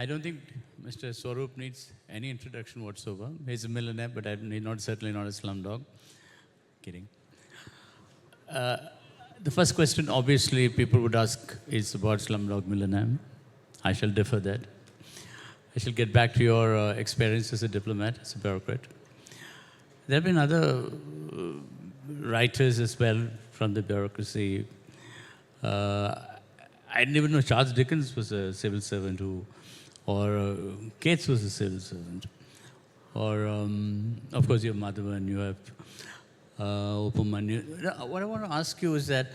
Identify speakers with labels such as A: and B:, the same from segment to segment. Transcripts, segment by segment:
A: I don't think Mr. Swarup needs any introduction whatsoever. He's a millionaire, but certainly not a slumdog. Kidding. The first question, obviously, people would ask is about Slumdog Millionaire. I shall defer that. I shall get back to your experience as a diplomat, as a bureaucrat. There have been other writers as well from the bureaucracy. I didn't even know Charles Dickens was a civil servant or Keats was a civil servant. Or, of course, you have Madhavan, you have Upaman. What I want to ask you is that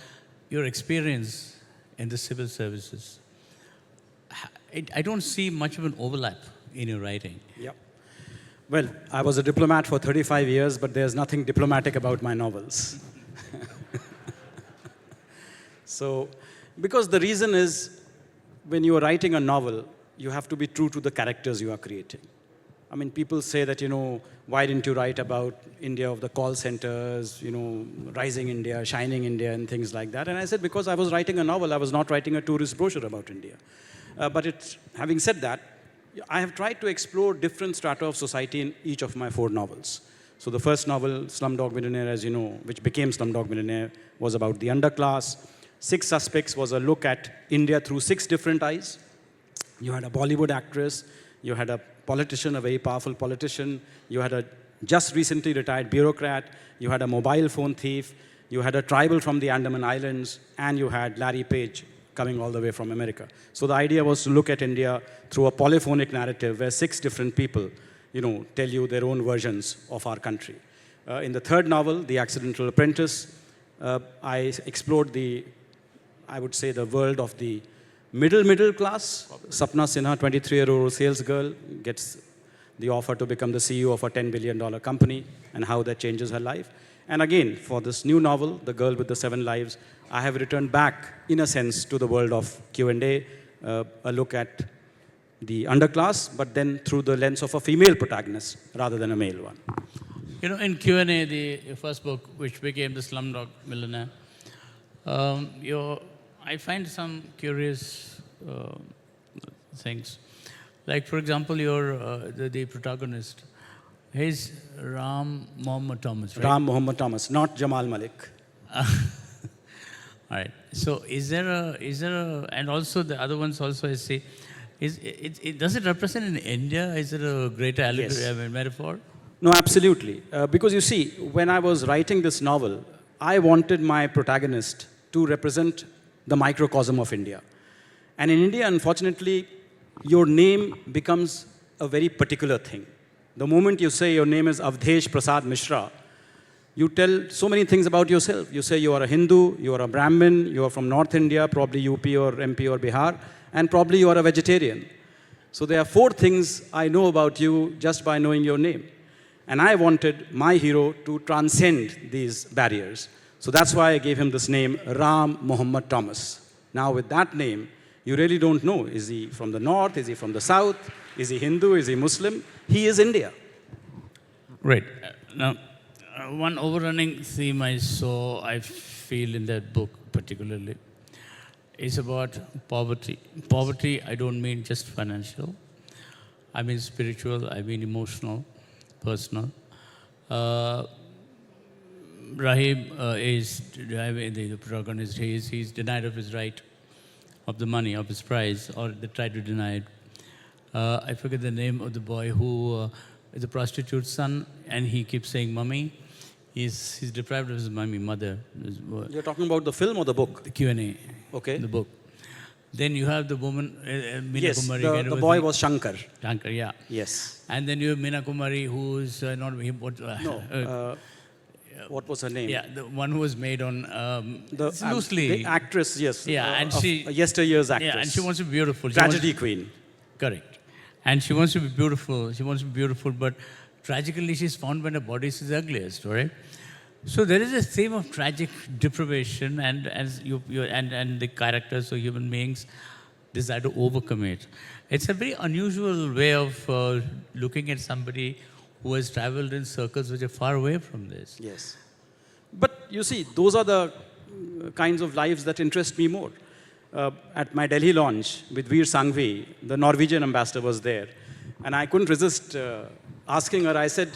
A: your experience in the civil services, I don't see much of an overlap in your writing.
B: Yep. Well, I was a diplomat for 35 years, but there's nothing diplomatic about my novels. So, because the reason is, when you are writing a novel, you have to be true to the characters you are creating. I mean, people say that, why didn't you write about India of the call centers, rising India, shining India, and things like that. And I said, because I was writing a novel, I was not writing a tourist brochure about India. Having said that, I have tried to explore different strata of society in each of my 4 novels. So the first novel, Slumdog Millionaire, as you know, which became Slumdog Millionaire, was about the underclass. 6 Suspects was a look at India through 6 different eyes. You had a Bollywood actress, you had a politician, a very powerful politician, you had a just recently retired bureaucrat, you had a mobile phone thief, you had a tribal from the Andaman Islands, and you had Larry Page coming all the way from America. So the idea was to look at India through a polyphonic narrative where 6 different people, tell you their own versions of our country. In the third novel, The Accidental Apprentice, I explored I would say, the world of the middle class. Sapna Sinha, 23-year-old sales girl, gets the offer to become the CEO of a $10 billion company and how that changes her life. And again, for this new novel, The Girl with the 7 Lives, I have returned back, in a sense, to the world of Q&A, a look at the underclass, but then through the lens of a female protagonist rather than a male one.
A: In Q&A, the first book, which became the Slumdog Millionaire, I find some curious things. Like, for example, the protagonist, he's Ram Mohammed Thomas, right?
B: Ram Mohammed Thomas, not Jamal Malik.
A: All right. So is there a, and also the other ones also I see, does it represent in India? Is it a greater allegory,
B: Yes.
A: metaphor?
B: No, absolutely. Because you see, when I was writing this novel, I wanted my protagonist to represent the microcosm of India. And in India, unfortunately, your name becomes a very particular thing. The moment you say your name is Avdesh Prasad Mishra, you tell so many things about yourself. You say you are a Hindu, you are a Brahmin, you are from North India, probably UP or MP or Bihar, and probably you are a vegetarian. So there are 4 things I know about you just by knowing your name. And I wanted my hero to transcend these barriers. So that's why I gave him this name, Ram Mohammed Thomas. Now with that name, you really don't know, is he from the north, is he from the south, is he Hindu, is he Muslim? He is India.
A: Great. Now, one overrunning theme I feel in that book particularly, is about poverty. Poverty, I don't mean just financial. I mean spiritual, I mean emotional, personal. Rahim is the protagonist. He's denied of his right of the money, of his prize, or they try to deny it. I forget the name of the boy who is a prostitute's son, and he keeps saying mummy. He's deprived of his mother.
B: You're talking about the film or the book?
A: The Q&A.
B: Okay.
A: The book. Then you have the woman, Meena
B: Yes,
A: Kumari.
B: the boy was Shankar.
A: Shankar, yeah.
B: Yes.
A: And then you have Meena Kumari, who's not him.
B: What was her name?
A: Yeah, the one who was made on loosely.
B: The actress, yes.
A: Yeah, and she
B: yesteryear's actress.
A: Yeah, and she wants to be beautiful.
B: Tragedy queen.
A: Correct. And she wants to be beautiful. She wants to be beautiful, but tragically, she's found when her body is ugliest, right? So there is a theme of tragic deprivation, and the characters or human beings desire to overcome it. It's a very unusual way of looking at somebody who has traveled in circles which are far away from this.
B: Yes. But you see, those are the kinds of lives that interest me more. at my Delhi launch with Veer Sangvi, the Norwegian ambassador was there. And I couldn't resist asking her, I said,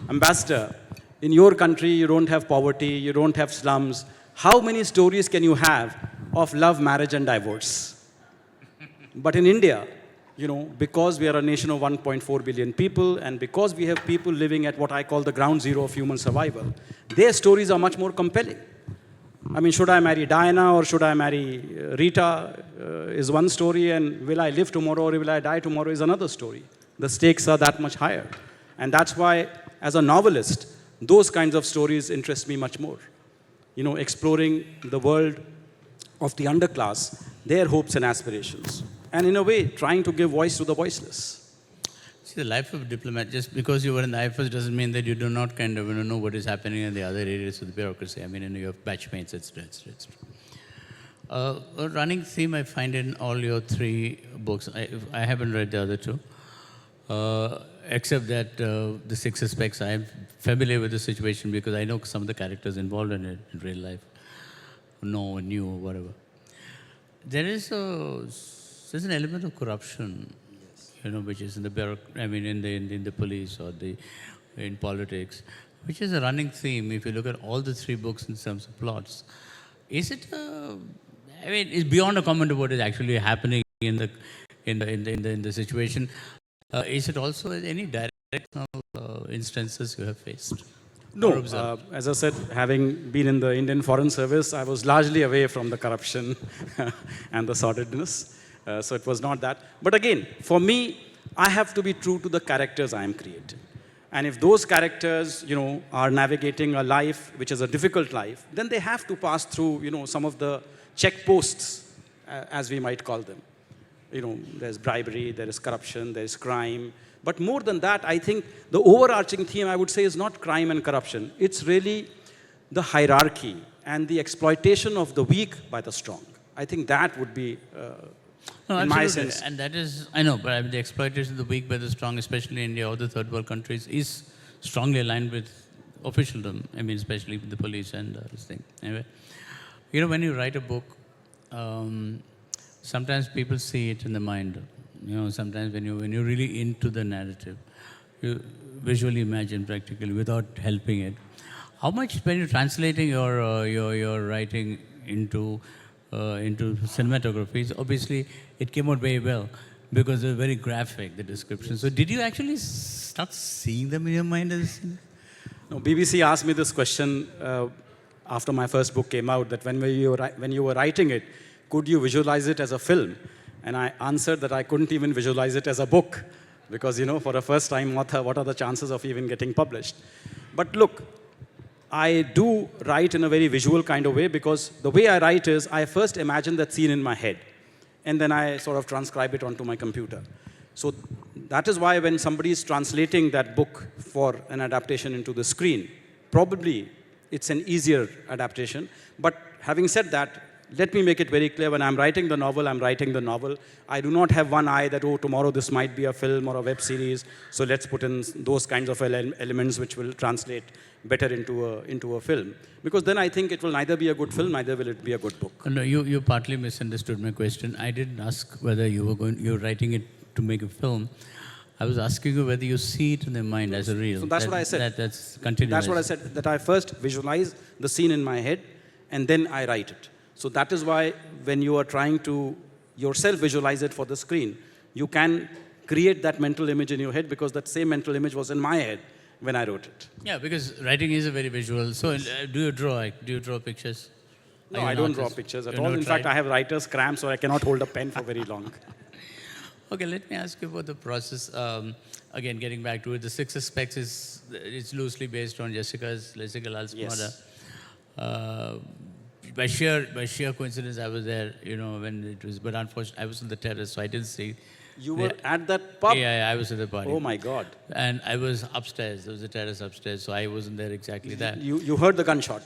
B: Ambassador, in your country, you don't have poverty, you don't have slums. How many stories can you have of love, marriage, and divorce? But in India, because we are a nation of 1.4 billion people, and because we have people living at what I call the ground zero of human survival, their stories are much more compelling. I mean, should I marry Diana or should I marry Rita is one story, and will I live tomorrow or will I die tomorrow is another story. The stakes are that much higher. And that's why, as a novelist, those kinds of stories interest me much more. Exploring the world of the underclass, their hopes and aspirations. And in a way, trying to give voice to the voiceless.
A: See, the life of a diplomat, just because you were in the IFS doesn't mean that you do not kind of know what is happening in the other areas of the bureaucracy. I mean, you have batchmates, etc. A running theme I find in all your three books, I haven't read the other two, except that the Six Suspects, I'm familiar with the situation because I know some of the characters involved in it in real life, knew, or whatever. There's an element of corruption, which is in the in the police or in politics, which is a running theme. If you look at all the three books in terms of plots, is it? It's beyond a comment of what is actually happening in the situation. Is it also any directional instances you have faced?
B: No, as I said, having been in the Indian Foreign Service, I was largely away from the corruption and the sordidness. So it was not that. But again, for me, I have to be true to the characters I am creating. And if those characters, are navigating a life which is a difficult life, then they have to pass through, some of the checkposts, as we might call them. There's bribery, there is corruption, there is crime. But more than that, I think the overarching theme, I would say, is not crime and corruption. It's really the hierarchy and the exploitation of the weak by the strong. I think that would be, in my sense.
A: And that is, I know, but the exploitation of the weak by the strong, especially in India or the third world countries, is strongly aligned with officialdom. Especially with the police and this thing. Anyway, when you write a book, sometimes people see it in the mind. Sometimes when you're really into the narrative, you visually imagine practically without helping it. How much when you're translating your writing into cinematography, obviously it came out very well because they're very graphic, the description. So did you actually start seeing them in your mind as?
B: No, BBC asked me this question after my first book came out, that when you were writing it, could you visualize it as a film? And I answered that I couldn't even visualize it as a book because, for a first-time author, what are the chances of even getting published? But look, I do write in a very visual kind of way because the way I write is I first imagine that scene in my head and then I sort of transcribe it onto my computer. So that is why when somebody is translating that book for an adaptation into the screen, probably it's an easier adaptation. But having said that, let me make it very clear, when I'm writing the novel, I'm writing the novel. I do not have one eye that, tomorrow this might be a film or a web series, so let's put in those kinds of elements which will translate better into a film. Because then I think it will neither be a good film, neither will it be a good book.
A: No, you partly misunderstood my question. I didn't ask whether you're writing it to make a film. I was asking you whether you see it in your mind as a reel.
B: So that's what I said.
A: That's continuous.
B: That's what I said, that I first visualize the scene in my head, and then I write it. So that is why when you are trying to yourself visualize it for the screen, you can create that mental image in your head because that same mental image was in my head when I wrote it.
A: Yeah, because writing is a very visual. So do you draw? Do you draw pictures?
B: No, I don't draw pictures at all. In fact, I have writer's cramp, so I cannot hold a pen for very long.
A: Okay, let me ask you about the process. Again, getting back to it, the Six Suspects it's loosely based on Jessica Lal's murder. By sheer coincidence, I was there, when it was, but unfortunately, I was on the terrace, so I didn't see.
B: You were at that pub?
A: Yeah, I was at the party.
B: Oh my God.
A: And I was upstairs, there was a terrace upstairs, so I wasn't there exactly there.
B: You heard the gunshot?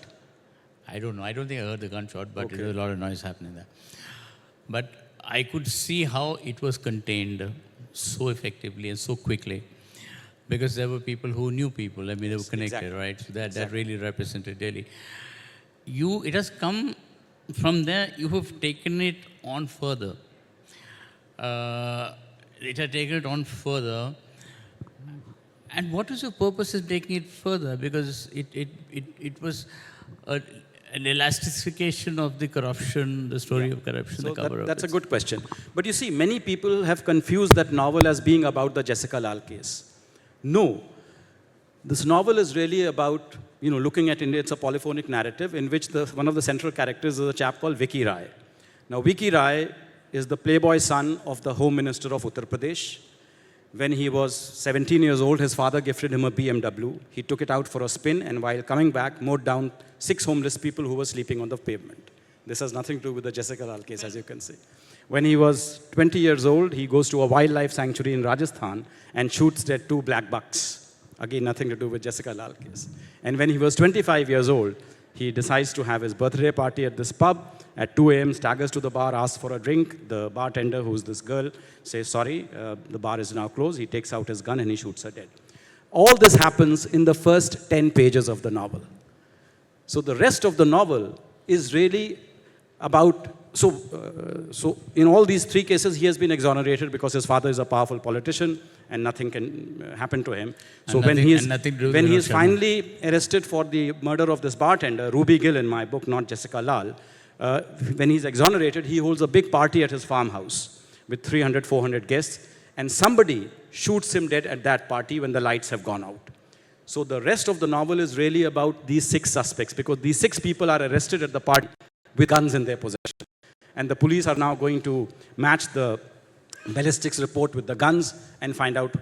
A: I don't know, I don't think I heard the gunshot, but there was a lot of noise happening there. But I could see how it was contained so effectively and so quickly, because there were people who knew people, they were connected, right? So that really represented Delhi. It has come from there, you have taken it on further. It had taken it on further. And what was your purpose in taking it further? Because it was an elastification of the corruption, the story of corruption, the cover-up.
B: That's a good question. But you see, many people have confused that novel as being about the Jessica Lal case. No. This novel is really about, looking at India. It's a polyphonic narrative in which one of the central characters is a chap called Vicky Rai. Now, Vicky Rai is the playboy son of the Home Minister of Uttar Pradesh. When he was 17 years old, his father gifted him a BMW. He took it out for a spin, and while coming back, mowed down 6 homeless people who were sleeping on the pavement. This has nothing to do with the Jessica Lal case, as you can see. When he was 20 years old, he goes to a wildlife sanctuary in Rajasthan and shoots dead 2 black bucks. Again, nothing to do with Jessica Lal case. And when he was 25 years old, he decides to have his birthday party at this pub. At 2 a.m., staggers to the bar, asks for a drink. The bartender, who's this girl, says, sorry, the bar is now closed. He takes out his gun and he shoots her dead. All this happens in the first 10 pages of the novel. So the rest of the novel is really about, so in all these 3 cases, he has been exonerated because his father is a powerful politician and nothing can happen to him. So when he is finally arrested for the murder of this bartender, Ruby Gill in my book, not Jessica Lal, when he's exonerated, he holds a big party at his farmhouse with 300, 400 guests, and somebody shoots him dead at that party when the lights have gone out. So the rest of the novel is really about these 6 suspects, because these 6 people are arrested at the party with guns in their possession. And the police are now going to match the ballistics report with the guns and find out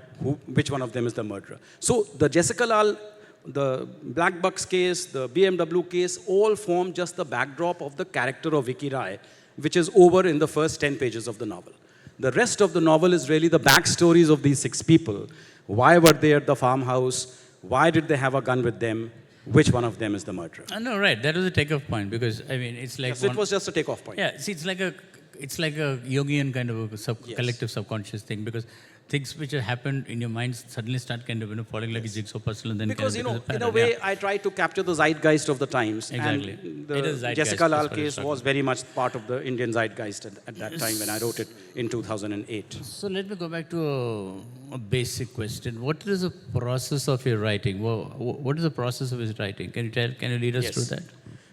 B: which one of them is the murderer. So the Jessica Lal, the Black Bucks case, the BMW case, all form just the backdrop of the character of Vicky Rai, which is over in the first 10 pages of the novel. The rest of the novel is really the backstories of these 6 people. Why were they at the farmhouse? Why did they have a gun with them? Which one of them is the murderer?
A: No, right. That was a takeoff point, because, I mean, it's like...
B: Yes, it was just a takeoff point.
A: Yeah, see, it's like a Jungian kind of a collective subconscious thing, because things which have happened in your mind suddenly start kind of falling like a jigsaw puzzle, and then
B: because in a way I try to capture the zeitgeist of the times.
A: Exactly.
B: And the Jessica Lal case was very much part of the Indian zeitgeist at that time when I wrote it in 2008.
A: So let me go back to a basic question. What is the process of your writing? What is the process of his writing? Can you lead us through that?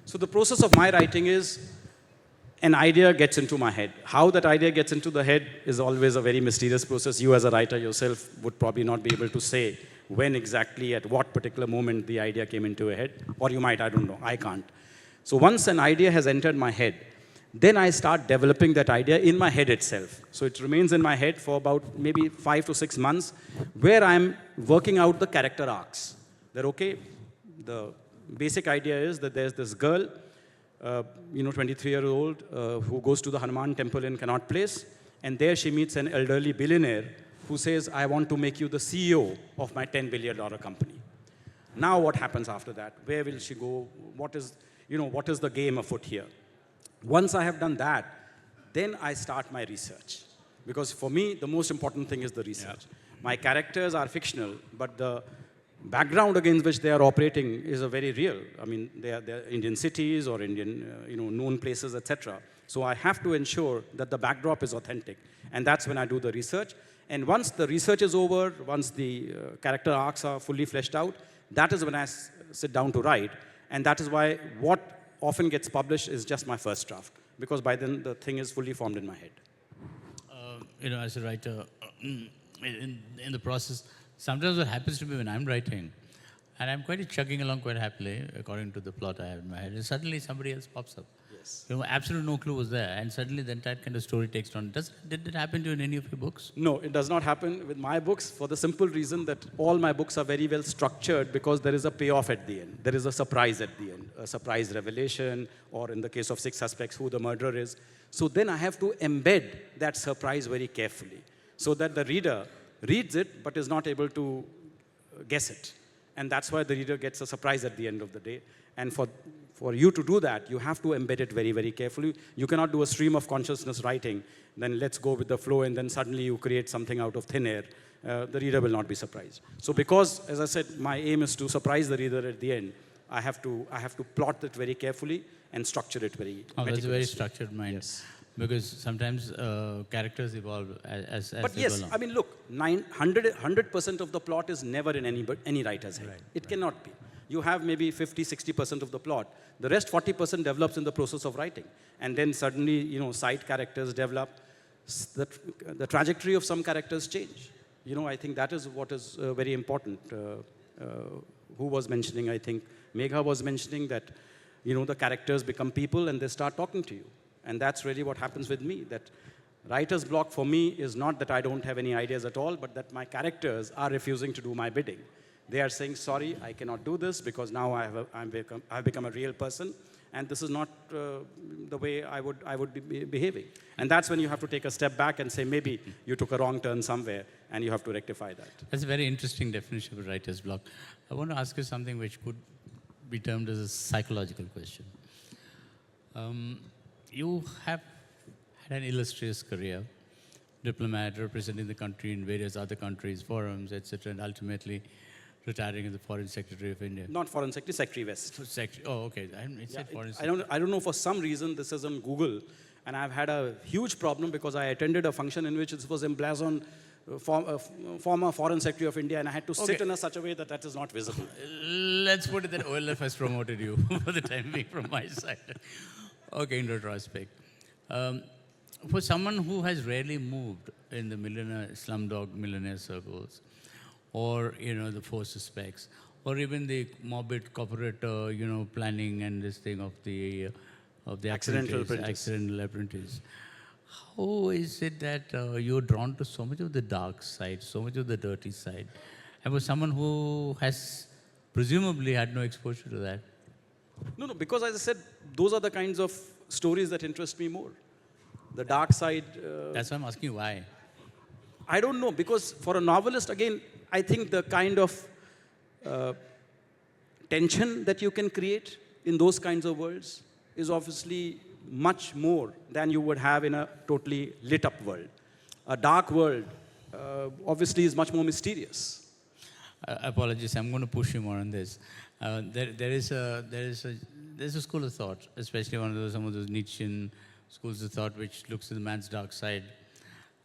B: So the process of my writing is, an idea gets into my head. How that idea gets into the head is always a very mysterious process. You as a writer yourself would probably not be able to say when exactly, at what particular moment the idea came into your head. Or you might, I don't know, I can't. So once an idea has entered my head, then I start developing that idea in my head itself. So it remains in my head for about maybe 5 to 6 months, where I'm working out the character arcs. That, okay, the basic idea is that there's this girl, 23-year-old, who goes to the Hanuman temple in Connaught Place, and there she meets an elderly billionaire who says, I want to make you the CEO of my $10 billion company. Now what happens after that? Where will she go? What is the game afoot here? Once I have done that, then I start my research. Because for me, the most important thing is the research. Yeah. My characters are fictional, but the background against which they are operating is a very real. I mean, they are Indian cities or Indian, known places, etc. So I have to ensure that the backdrop is authentic. And that's when I do the research. And once the research is over, once the character arcs are fully fleshed out, that is when I sit down to write. And that is why what often gets published is just my first draft, because by then the thing is fully formed in my head.
A: As a writer, in the process, sometimes what happens to me when I'm writing, and I'm quite chugging along quite happily, according to the plot I have in my head, and suddenly somebody else pops up. Yes. Absolutely no clue was there, and suddenly the entire kind of story takes on. Did it happen to you in any of your books?
B: No, it does not happen with my books, for the simple reason that all my books are very well structured, because there is a payoff at the end. There is a surprise at the end, a surprise revelation, or in the case of 6 suspects, who the murderer is. So then I have to embed that surprise very carefully, so that the reader reads it, but is not able to guess it. And that's why the reader gets a surprise at the end of the day. And for you to do that, you have to embed it very, very carefully. You cannot do a stream of consciousness writing, then let's go with the flow, and then suddenly you create something out of thin air. The reader will not be surprised. So because, as I said, my aim is to surprise the reader at the end, I have to plot it very carefully and structure it very
A: Oh, that's a very
B: meticulously.
A: structured mind.
B: Yes.
A: Because sometimes characters evolve as
B: But
A: they
B: yes,
A: go along.
B: I mean, look, 100% of the plot is never in any writer's head. It cannot be. You have maybe 50, 60% of the plot. The rest 40% develops in the process of writing. And then suddenly, side characters develop. The trajectory of some characters change. I think that is what is very important. Who was mentioning, I think, Megha was mentioning that, the characters become people and they start talking to you. And that's really what happens with me, that writer's block for me is not that I don't have any ideas at all, but that my characters are refusing to do my bidding. They are saying, sorry, I cannot do this because now I've become a real person, and this is not the way I would be behaving. And that's when you have to take a step back and say, maybe you took a wrong turn somewhere, and you have to rectify that.
A: That's a very interesting definition of writer's block. I want to ask you something which could be termed as a psychological question. You have had an illustrious career, diplomat, representing the country in various other countries, forums, etc., and ultimately retiring as the Foreign Secretary of India.
B: Not Foreign Secretary, Secretary West.
A: Oh, okay. It said Foreign Secretary.
B: I don't know, for some reason, this is on Google, and I've had a huge problem because I attended a function in which it was emblazoned former Foreign Secretary of India, and I had to sit in such a way that is not visible.
A: Let's put it that OLF has promoted you for the time being from my side. Okay, in retrospect. For someone who has rarely moved in the slumdog millionaire circles, or, the four suspects, or even the morbid corporate, planning and this thing of the
B: Accidental
A: accidental apprentice. How is it that you're drawn to so much of the dark side, so much of the dirty side? And for someone who has presumably had no exposure to that.
B: No, because as I said, those are the kinds of stories that interest me more. The dark side.
A: That's why I'm asking you why.
B: I don't know, because for a novelist, again, I think the kind of tension that you can create in those kinds of worlds is obviously much more than you would have in a totally lit up world. A dark world obviously is much more mysterious.
A: Apologies, I'm going to push you more on this. There's a school of thought, especially some of those Nietzschean schools of thought, which looks at the man's dark side.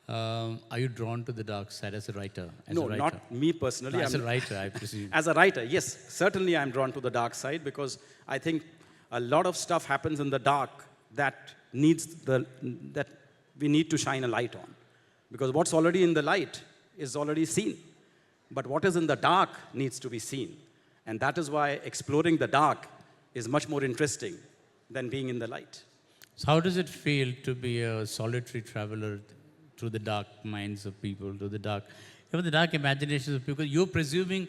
A: Are you drawn to the dark side as a writer?
B: No, not me personally.
A: No, as a writer, I presume.
B: As a writer, yes, certainly I'm drawn to the dark side because I think a lot of stuff happens in the dark that we need to shine a light on. Because what's already in the light is already seen. But what is in the dark needs to be seen. And that is why exploring the dark is much more interesting than being in the light.
A: So how does it feel to be a solitary traveler through the dark minds of people, through the dark imaginations of people? You're presuming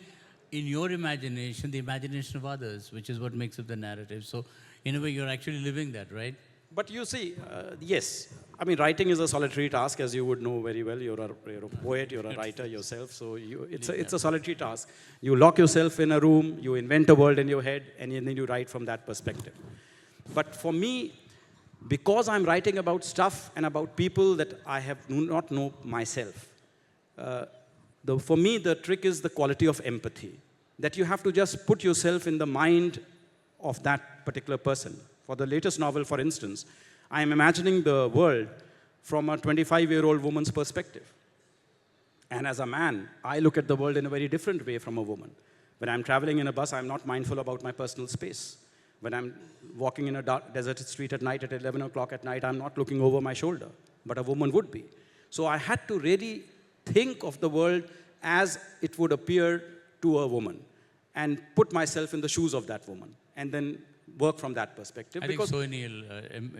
A: in your imagination the imagination of others, which is what makes up the narrative. So in a way, you're actually living that, right?
B: But you see, yes. I mean, writing is a solitary task, as you would know very well. You're a poet, you're a writer yourself, so it's a solitary task. You lock yourself in a room, you invent a world in your head, and then you write from that perspective. But for me, because I'm writing about stuff and about people that I do not know myself, for me, the trick is the quality of empathy. That you have to just put yourself in the mind of that particular person. For the latest novel, for instance, I am imagining the world from a 25-year-old woman's perspective. And as a man, I look at the world in a very different way from a woman. When I'm traveling in a bus, I'm not mindful about my personal space. When I'm walking in a dark, deserted street at night at 11 o'clock at night, I'm not looking over my shoulder, but a woman would be. So I had to really think of the world as it would appear to a woman and put myself in the shoes of that woman and then work from that perspective.
A: I think so Neil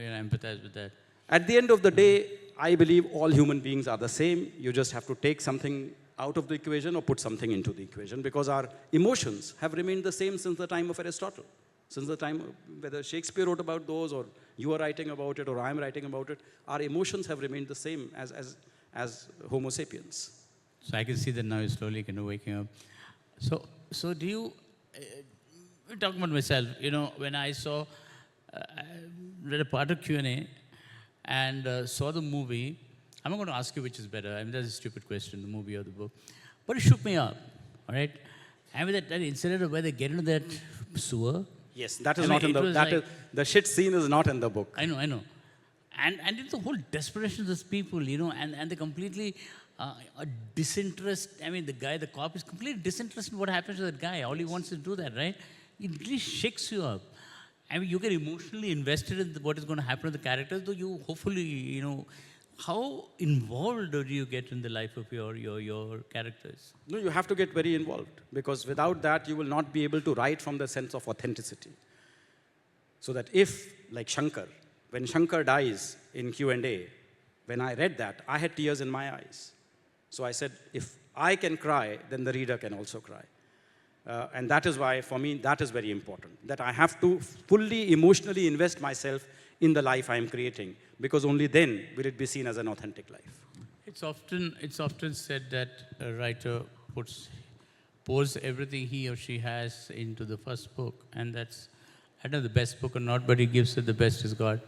A: empathize with that.
B: At the end of the day, I believe all human beings are the same. You just have to take something out of the equation or put something into the equation, because our emotions have remained the same since the time of Aristotle. Since the time, whether Shakespeare wrote about those or you are writing about it or I'm writing about it, our emotions have remained the same as Homo sapiens.
A: So I can see that now you're slowly kind of waking up. So do you, talking about myself, when I saw, read a part of Q&A and saw the movie, I'm not going to ask you which is better. I mean, that's a stupid question, the movie or the book. But it shook me up, all right? I mean, that incident of where they get into that sewer.
B: Yes, that is
A: I
B: not
A: mean,
B: in
A: it
B: the,
A: was
B: that
A: like-
B: is, the shit scene is not in the book.
A: I know. And it's the whole desperation of those people, and they completely disinterest. I mean, the cop is completely disinterested in what happens to that guy. All he wants is to do that, right? It really shakes you up. I mean, you get emotionally invested in what is going to happen to the characters, though you hopefully, how involved do you get in the life of your characters?
B: No, you have to get very involved because without that, you will not be able to write from the sense of authenticity. So that if, like Shankar, when Shankar dies in Q&A, when I read that, I had tears in my eyes. So I said, if I can cry, then the reader can also cry. And that is why, for me, that is very important, that I have to fully emotionally invest myself in the life I am creating, because only then will it be seen as an authentic life.
A: It's often said that a writer pours everything he or she has into the first book, and that's, I don't know the best book or not, but he gives it the best he's got.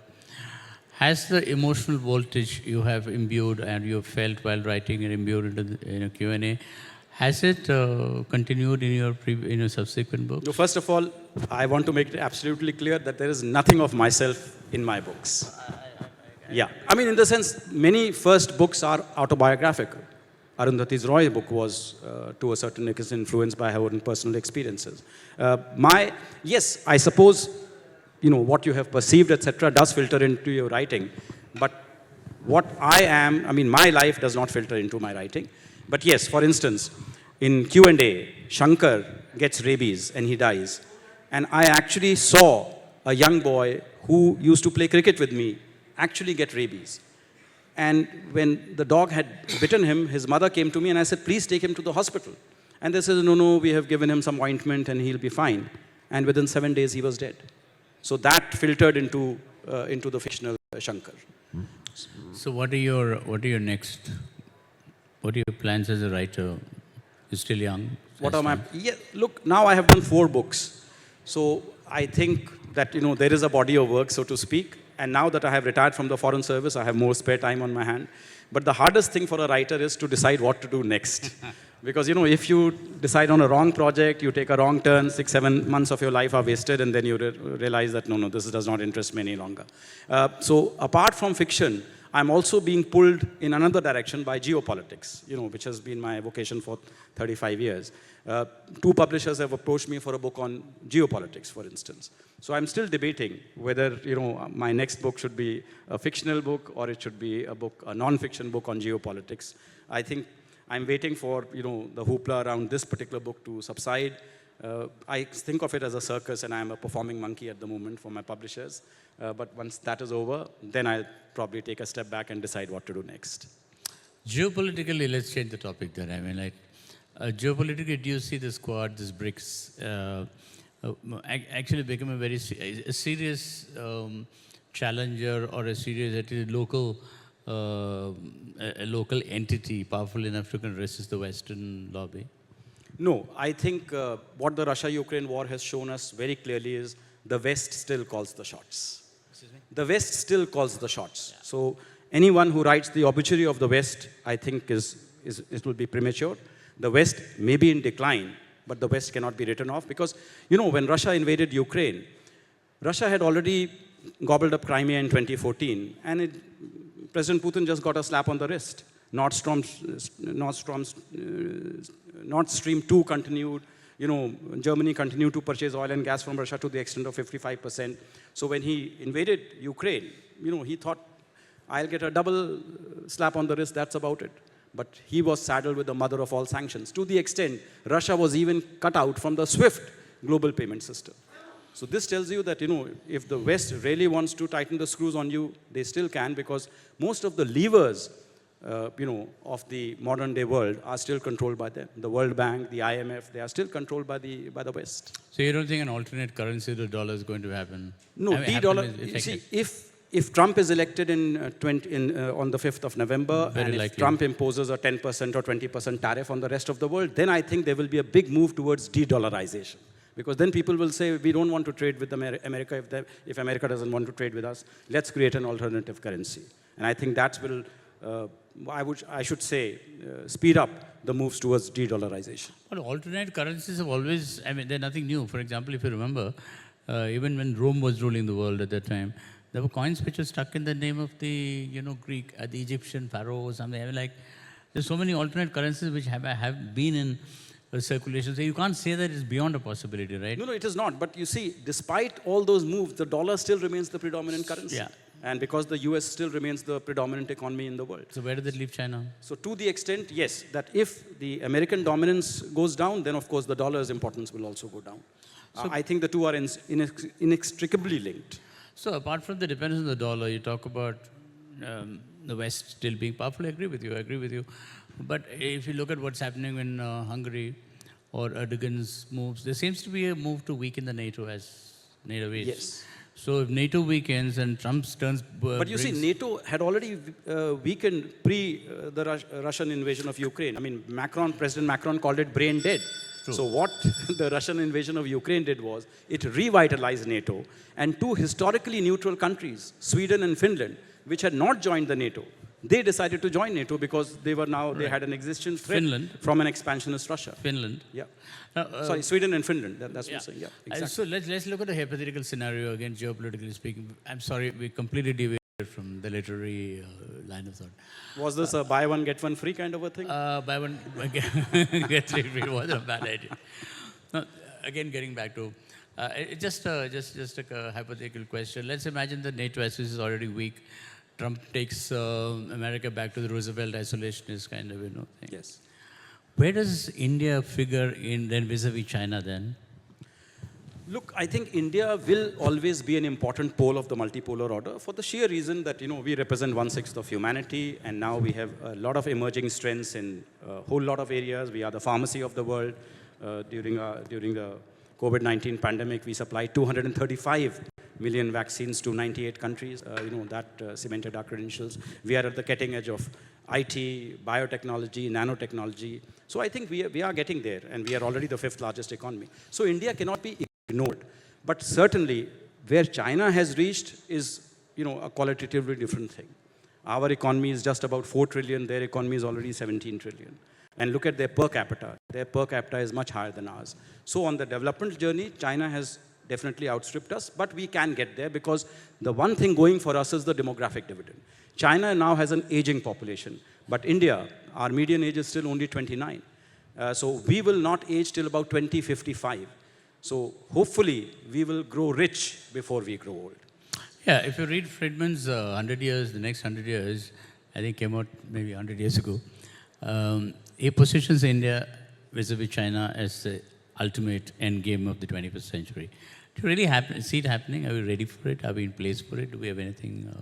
A: Has the emotional voltage you have imbued and you have felt while writing and imbued into the Q&A, has it continued in your subsequent books?
B: No, first of all, I want to make it absolutely clear that there is nothing of myself in my books. Yeah, I mean, in the sense, many first books are autobiographical. Arundhati Roy's book was, to a certain extent, influenced by her own personal experiences. Yes, I suppose, what you have perceived, etc., does filter into your writing. But what I am, I mean, my life does not filter into my writing. But yes, for instance, in Q&A, Shankar gets rabies and he dies. And I actually saw a young boy who used to play cricket with me actually get rabies. And when the dog had bitten him, his mother came to me and I said, please take him to the hospital. And they said, no, we have given him some ointment and he'll be fine. And within 7 days, he was dead. So that filtered into the fictional Shankar.
A: So what are your plans as a writer? You're still young.
B: What are my, yeah, look, now I have done 4 books. So I think that, there is a body of work, so to speak. And now that I have retired from the foreign service, I have more spare time on my hand. But the hardest thing for a writer is to decide what to do next. Because, if you decide on a wrong project, you take a wrong turn, 6, 7 months of your life are wasted, and then you realize that, no, this does not interest me any longer. So apart from fiction, I'm also being pulled in another direction by geopolitics, which has been my vocation for 35 years. 2 publishers have approached me for a book on geopolitics, for instance. So I'm still debating whether, my next book should be a fictional book or it should be a non-fiction book on geopolitics. I think I'm waiting for, the hoopla around this particular book to subside. I think of it as a circus, and I'm a performing monkey at the moment for my publishers. But once that is over, then I'll probably take a step back and decide what to do next.
A: Geopolitically, let's change the topic there. I mean, geopolitically, do you see this Quad, this BRICS, actually become a serious challenger or a serious local entity powerful enough to resist the Western lobby?
B: No, I think what the Russia-Ukraine war has shown us very clearly is the West still calls the shots. The West still calls the shots. Yeah. So anyone who writes the obituary of the West, I think it will be premature. The West may be in decline, but the West cannot be written off because, when Russia invaded Ukraine, Russia had already gobbled up Crimea in 2014, and President Putin just got a slap on the wrist. Nord Stream 2 continued. Germany continued to purchase oil and gas from Russia to the extent of 55%. So when he invaded Ukraine, he thought, I'll get a double slap on the wrist, that's about it. But he was saddled with the mother of all sanctions, to the extent Russia was even cut out from the SWIFT global payment system. So this tells you that, if the West really wants to tighten the screws on you, they still can, because most of the levers of the modern day world are still controlled by them. The World Bank, the IMF, they are still controlled by the West.
A: So you don't think an alternate currency to the dollar is going to happen?
B: No, D-dollar, see, if Trump is elected on the 5th of November, and if Trump imposes a 10% or 20% tariff on the rest of the world, then I think there will be a big move towards de-dollarization. Because then people will say, we don't want to trade with America if America doesn't want to trade with us. Let's create an alternative currency. And I think that will I should say, speed up the moves towards de-dollarization.
A: But alternate currencies have always, I mean, they're nothing new. For example, if you remember, even when Rome was ruling the world at that time, there were coins which were stuck in the name of the, Greek, the Egyptian pharaoh or something. I mean, like, there's so many alternate currencies which have been in circulation. So you can't say that it's beyond a possibility, right?
B: No, it is not. But you see, despite all those moves, the dollar still remains the predominant currency.
A: Yeah.
B: And because the US still remains the predominant economy in the world.
A: So where does it leave China?
B: So to the extent, yes, that if the American dominance goes down, then of course the dollar's importance will also go down.
A: So
B: I think the two are inextricably linked.
A: So apart from the dependence on the dollar, you talk about the West still being powerful. I agree with you. But if you look at what's happening in Hungary or Erdogan's moves, there seems to be a move to weaken the NATO as NATO is.
B: Yes.
A: So if NATO weakens and Trump turns...
B: But you see, NATO had already weakened the Russian invasion of Ukraine. I mean, President Macron called it brain dead.
A: True.
B: So what the Russian invasion of Ukraine did was, it revitalized NATO. And two historically neutral countries, Sweden and Finland, which had not joined the NATO, they decided to join NATO because they had an existential threat from an expansionist Russia.
A: Finland.
B: Yeah. Sorry, Sweden and Finland. That's what I'm saying. Yeah, exactly.
A: So let's look at a hypothetical scenario again, geopolitically speaking. I'm sorry, we completely deviated from the literary line of thought.
B: Was this a buy one get one free kind of a thing?
A: Buy one get three free wasn't a bad idea. No, again, getting back to just a hypothetical question. Let's imagine the NATO axis is already weak. Trump takes America back to the Roosevelt isolationist kind of thing.
B: Yes.
A: Where does India figure in then vis-a-vis China then?
B: Look, I think India will always be an important pole of the multipolar order for the sheer reason that, we represent 1/6 of humanity, and now we have a lot of emerging strengths in a whole lot of areas. We are the pharmacy of the world. During the COVID-19 pandemic, we supplied 235 million vaccines to 98 countries. That cemented our credentials. We are at the cutting edge of IT, biotechnology, nanotechnology. So I think we are getting there, and we are already the 5th largest economy. So India cannot be ignored. But certainly, where China has reached is, a qualitatively different thing. Our economy is just about 4 trillion. Their economy is already 17 trillion. And look at their per capita. Their per capita is much higher than ours. So on the development journey, China has definitely outstripped us, but we can get there because the one thing going for us is the demographic dividend. China now has an aging population, but India, our median age is still only 29. So we will not age till about 2055. So hopefully we will grow rich before we grow old.
A: Yeah, if you read Friedman's 100 years, the next 100 years, I think came out maybe 100 years ago, he positions India vis-a-vis China as the ultimate end game of the 21st century. Do you really see it happening? Are we ready for it? Are we in place for it? Do we have anything?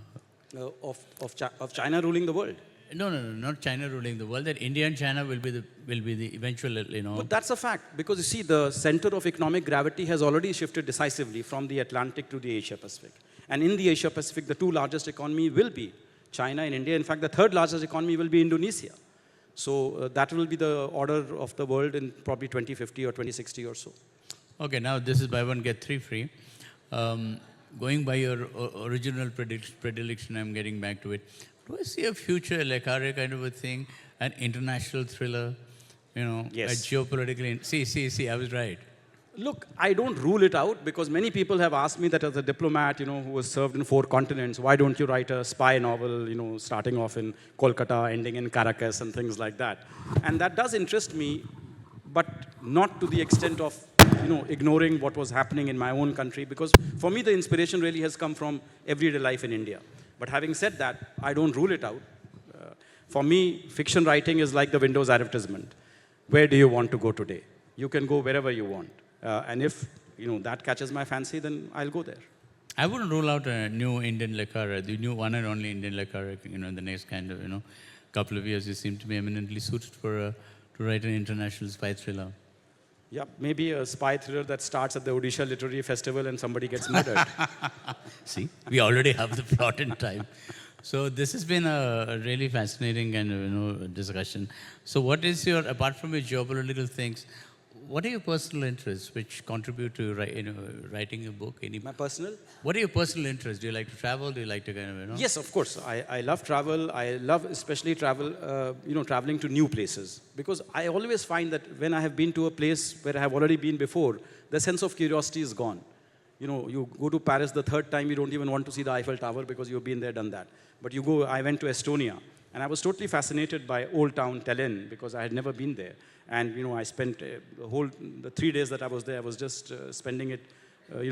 B: Of China ruling the world?
A: No, not China ruling the world. That India and China will be the eventual,
B: But that's a fact, because you see, the center of economic gravity has already shifted decisively from the Atlantic to the Asia Pacific. And in the Asia Pacific, the two largest economy will be China and India. In fact, the third largest economy will be Indonesia. So that will be the order of the world in probably 2050 or 2060 or so.
A: Okay, now this is buy one, get three free. Going by your original predilection, I'm getting back to it. Do I see a future Le Carre kind of a thing, an international thriller,
B: Yes.
A: a geopolitical... See, I was right.
B: Look, I don't rule it out because many people have asked me that as a diplomat, who was served in 4 continents, why don't you write a spy novel, starting off in Kolkata, ending in Caracas and things like that. And that does interest me, but not to the extent of, ignoring what was happening in my own country, because for me, the inspiration really has come from everyday life in India. But having said that, I don't rule it out. For me, fiction writing is like the Windows advertisement. Where do you want to go today? You can go wherever you want. And if that catches my fancy, then I'll go there.
A: I wouldn't rule out a new Indian Le Carre, the new one and only Indian Le Carre, in the next kind of, couple of years. You seem to be eminently suited for to write an international spy thriller.
B: Yeah, maybe a spy thriller that starts at the Odisha Literary Festival and somebody gets murdered.
A: See, we already have the plot in time. So this has been a really fascinating kind of discussion. So what is your, apart from your geopolitical things, what are your personal interests which contribute to writing a book?
B: My personal?
A: What are your personal interests? Do you like to travel? Do you like to
B: Yes, of course. I love travel. I love especially traveling to new places. Because I always find that when I have been to a place where I have already been before, the sense of curiosity is gone. You go to Paris the third time, you don't even want to see the Eiffel Tower because you've been there, done that. But I went to Estonia, and I was totally fascinated by Old Town Tallinn because I had never been there. And, I spent the 3 days that I was there, I was just spending it,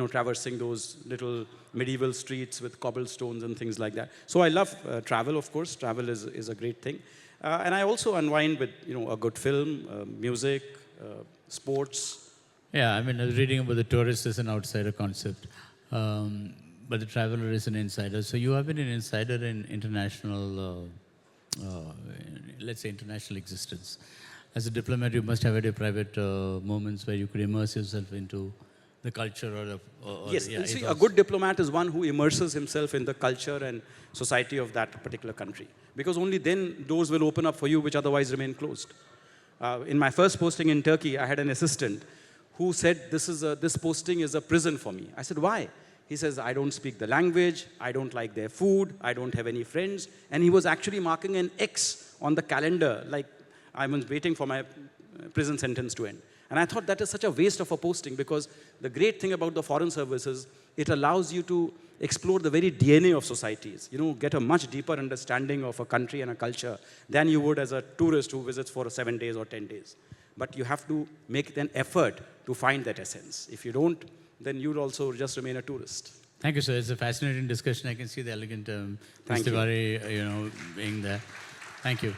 B: traversing those little medieval streets with cobblestones and things like that. So I love travel, of course. Travel is a great thing. And I also unwind with, a good film, music, sports.
A: Yeah, I was reading about the tourist as an outsider concept, but the traveler is an insider. So you have been an insider in international, let's say international existence. As a diplomat, you must have had your private moments where you could immerse yourself into the culture
B: yes, see, a good diplomat is one who immerses himself in the culture and society of that particular country. Because only then doors will open up for you which otherwise remain closed. In my first posting in Turkey, I had an assistant who said, this posting is a prison for me. I said, why? He says, I don't speak the language, I don't like their food, I don't have any friends. And he was actually marking an X on the calendar, like I was waiting for my prison sentence to end. And I thought that is such a waste of a posting because the great thing about the foreign service is it allows you to explore the very DNA of societies, get a much deeper understanding of a country and a culture than you would as a tourist who visits for 7 days or 10 days. But you have to make an effort to find that essence. If you don't, then you'll also just remain a tourist.
A: Thank you, sir. It's a fascinating discussion. I can see the elegant Mr. Tiwari, being there. Thank you.